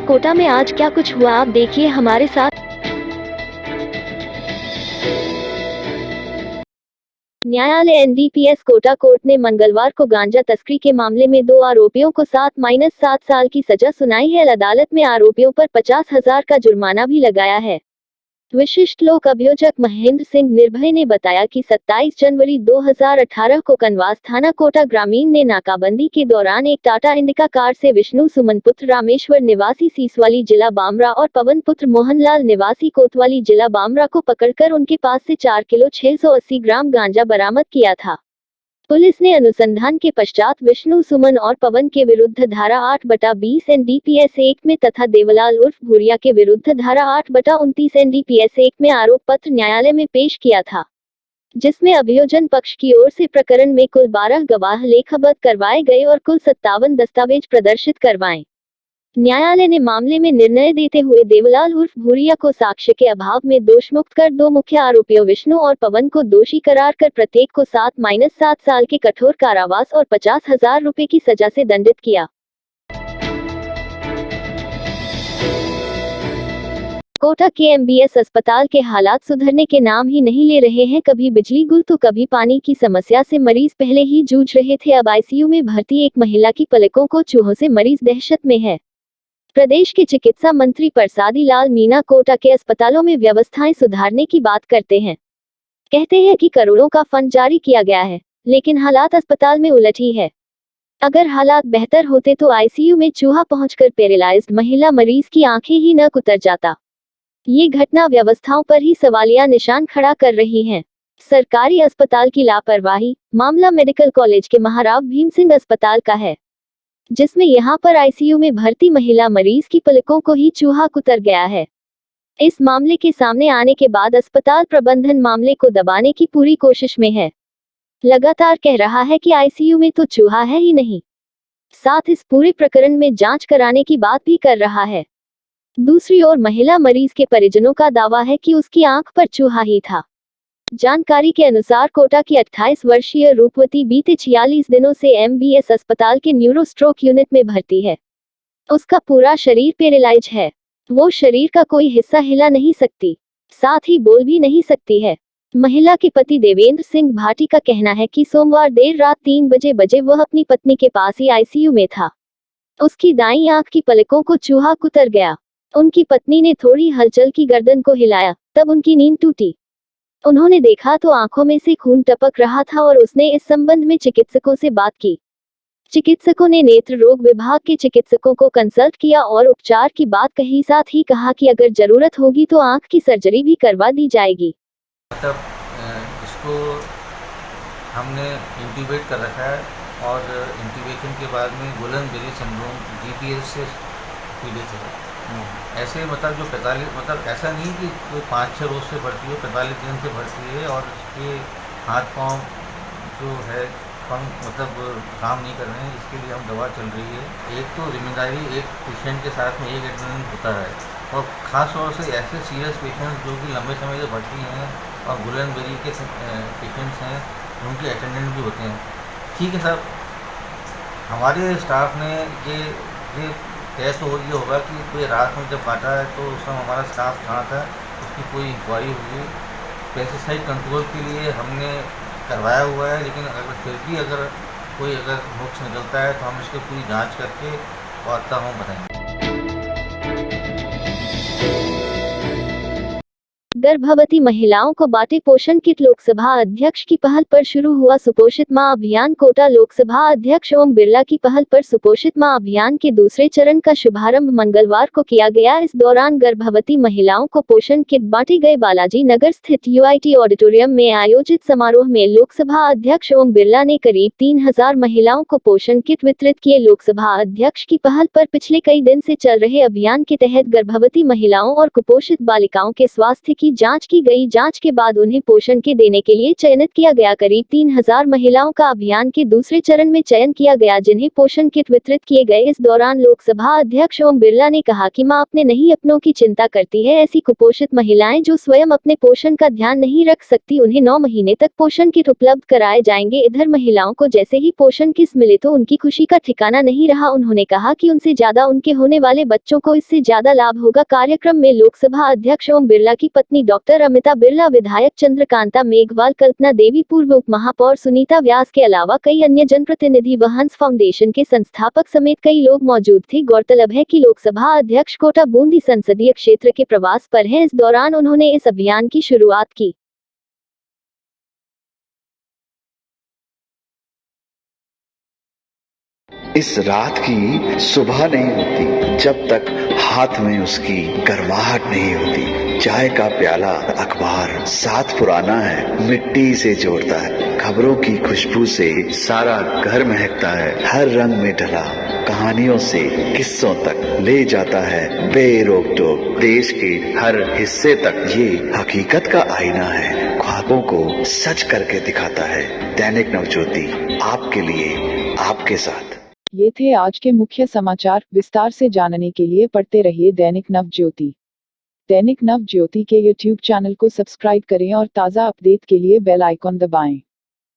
कोटा में आज क्या कुछ हुआ आप देखिए हमारे साथ। न्यायालय एनडीपीएस कोटा कोर्ट ने मंगलवार को गांजा तस्करी के मामले में 2 आरोपियों को 7-7 साल की सजा सुनाई है। अदालत में आरोपियों पर 50,000 का जुर्माना भी लगाया है। विशिष्ट लोक अभियोजक महेंद्र सिंह निर्भय ने बताया कि 27 जनवरी 2018 को कनवास थाना कोटा ग्रामीण ने नाकाबंदी के दौरान एक टाटा इंडिका कार से विष्णु सुमन पुत्र रामेश्वर निवासी सीसवाली जिला बामरा और पवन पुत्र मोहनलाल निवासी कोतवाली जिला बामरा को पकड़कर उनके पास से 4 किलो 680 ग्राम गांजा बरामद किया था। पुलिस ने अनुसंधान के पश्चात विष्णु सुमन और पवन के विरुद्ध धारा 8/20 एनडीपीएस 1 में तथा देवलाल उर्फ भूरिया के विरुद्ध धारा 8/29 एनडीपीएस 1 में आरोप पत्र न्यायालय में पेश किया था, जिसमें अभियोजन पक्ष की ओर से प्रकरण में कुल 12 गवाह लेखबद्ध करवाए गए और कुल 57 दस्तावेज प्रदर्शित करवाए। न्यायालय ने मामले में निर्णय देते हुए देवलाल उर्फ भूरिया को साक्ष्य के अभाव में दोषमुक्त कर 2 मुख्य आरोपियों विष्णु और पवन को दोषी करार कर प्रत्येक को 7-7 साल के कठोर कारावास और 50,000 रुपए की सजा से दंडित किया। कोटा के एमबीएस अस्पताल के हालात सुधरने के नाम ही नहीं ले रहे हैं। कभी बिजली गुल तो कभी पानी की समस्या से मरीज पहले ही जूझ रहे थे। अब आईसीयू में भर्ती एक महिला की पलकों को चूहों से मरीज दहशत में है। प्रदेश के चिकित्सा मंत्री प्रसादी लाल मीणा कोटा के अस्पतालों में व्यवस्थाएं सुधारने की बात करते हैं। कहते हैं कि करोड़ों का फंड जारी किया गया है, लेकिन हालात अस्पताल में उलट ही है। अगर हालात बेहतर होते तो आईसीयू में चूहा पहुंचकर पैरालाइज्ड महिला मरीज की आंखें ही न कुतर जाता। ये घटना व्यवस्थाओं पर ही सवालिया निशान खड़ा कर रही है। सरकारी अस्पताल की लापरवाही। मामला मेडिकल कॉलेज के महाराव भीम सिंह अस्पताल का है, जिसमें यहां पर आईसीयू में भर्ती महिला मरीज की पलकों को ही चूहा कुतर गया है। इस मामले के सामने आने के बाद अस्पताल प्रबंधन मामले को दबाने की पूरी कोशिश में है। लगातार कह रहा है कि आईसीयू में तो चूहा है ही नहीं, साथ इस पूरे प्रकरण में जांच कराने की बात भी कर रहा है। दूसरी ओर महिला मरीज के परिजनों का दावा है कि उसकी आंख पर चूहा ही था। जानकारी के अनुसार कोटा की 28 वर्षीय रूपवती बीते 46 दिनों से एमबीएस अस्पताल के न्यूरो स्ट्रोक यूनिट में भर्ती है। उसका पूरा शरीर पैरालाइज है। वो शरीर का कोई हिस्सा हिला नहीं सकती, साथ ही बोल भी नहीं सकती है। महिला के पति देवेंद्र सिंह भाटी का कहना है कि सोमवार देर रात 3 बजे वह अपनी पत्नी के पास ही आईसीयू में था। उसकी दाईं आंख की पलकों को चूहा कुतर गया। उनकी पत्नी ने थोड़ी हलचल की गर्दन को हिलाया, तब उनकी नींद टूटी। उन्होंने देखा तो आंखों में से खून टपक रहा था और उसने इस संबंध में चिकित्सकों से बात की। चिकित्सकों ने नेत्र रोग विभाग के चिकित्सकों को कंसल्ट किया और उपचार की बात कही, साथ ही कहा कि अगर जरूरत होगी तो आंख की सर्जरी भी करवा दी जाएगी। मतलब इसको हमने इंट्यूबेट कर रखा है और इंट्यूबेशन के बाद में गुलन-बेरी सिंड्रोम जीपीएस से पीड़ित है। ऐसे मतलब जो 45 मतलब ऐसा नहीं कि कोई 5-6 रोज से भर्ती हो, 45 दिन से भर्ती है और इसके हाथ पाँव जो है मतलब काम नहीं कर रहे हैं। इसके लिए हम दवा चल रही है। एक तो जिम्मेदारी एक पेशेंट के साथ में एक एटेंडेंट होता है, और ख़ास तौर से ऐसे सीरियस पेशेंट्स जो कि लंबे समय से भर्ती हैं और गुलन-बेरी के पेशेंट्स हैं, उनके अटेंडेंट भी होते हैं। ठीक है सर, हमारे स्टाफ ने ये तय तो ये होगा कि कोई रात में जब काटा है तो उस समय हमारा स्टाफ कहाँ था, उसकी कोई इंक्वायरी होगी। पेस्टिसाइड कंट्रोल के लिए हमने करवाया हुआ है, लेकिन फिर भी अगर कोई नुक्स निकलता है तो हम इसकी पूरी जांच करके और तब हम बताएंगे। गर्भवती महिलाओं को बांटे पोषण किट। लोकसभा अध्यक्ष की पहल पर शुरू हुआ सुपोषित मां अभियान। कोटा लोकसभा अध्यक्ष ओम बिरला की पहल पर सुपोषित मां अभियान के दूसरे चरण का शुभारंभ मंगलवार को किया गया। इस दौरान गर्भवती महिलाओं को पोषण किट बांटे गए। बालाजी नगर स्थित यूआईटी ऑडिटोरियम में आयोजित समारोह में लोकसभा अध्यक्ष ओम बिरला ने करीब 3000 महिलाओं को पोषण किट वितरित किए। लोकसभा अध्यक्ष की पहल पर पिछले कई दिन से चल रहे अभियान के तहत गर्भवती महिलाओं और कुपोषित बालिकाओं के स्वास्थ्य की जांच की गई। जांच के बाद उन्हें पोषण के देने के लिए चयनित किया गया। करीब 3000 महिलाओं का अभियान के दूसरे चरण में चयन किया गया, जिन्हें पोषण किट वितरित किए गए। इस दौरान लोकसभा अध्यक्ष ओम बिरला ने कहा कि मां अपने नहीं अपनों की चिंता करती है। ऐसी कुपोषित महिलाएं जो स्वयं अपने पोषण का ध्यान नहीं रख सकती, उन्हें 9 महीने तक पोषण किट उपलब्ध कराए जाएंगे। इधर महिलाओं को जैसे ही पोषण किट मिले तो उनकी खुशी का ठिकाना नहीं रहा। उन्होंने कहा कि उनसे ज्यादा उनके होने वाले बच्चों को इससे ज्यादा लाभ होगा। कार्यक्रम में लोकसभा अध्यक्ष ओम बिरला की पत्नी डॉक्टर अमिता बिरला, विधायक चंद्रकांता मेघवाल, कल्पना देवी, पूर्व उप महापौर सुनीता व्यास के अलावा कई अन्य जनप्रतिनिधि व हंस फाउंडेशन के संस्थापक समेत कई लोग मौजूद थे। गौरतलब है कि लोकसभा अध्यक्ष कोटा बूंदी संसदीय क्षेत्र के प्रवास पर हैं। इस दौरान उन्होंने इस अभियान की शुरुआत की। इस रात की सुबह नहीं होती जब तक हाथ में उसकी गर्माहट नहीं होती। चाय का प्याला, अखबार साथ पुराना है, मिट्टी से जोड़ता है। खबरों की खुशबू से सारा घर महकता है। हर रंग में ढला कहानियों से किस्सों तक ले जाता है बेरोक टोक। देश के हर हिस्से तक ये हकीकत का आईना है, ख्वाबों को सच करके दिखाता है। दैनिक नवज्योति, आपके लिए, आपके साथ। ये थे आज के मुख्य समाचार। विस्तार से जानने के लिए पढ़ते रहिए दैनिक नवज्योति। दैनिक नवज्योति के YouTube चैनल को सब्सक्राइब करें और ताज़ा अपडेट के लिए बेल आइकॉन दबाएं।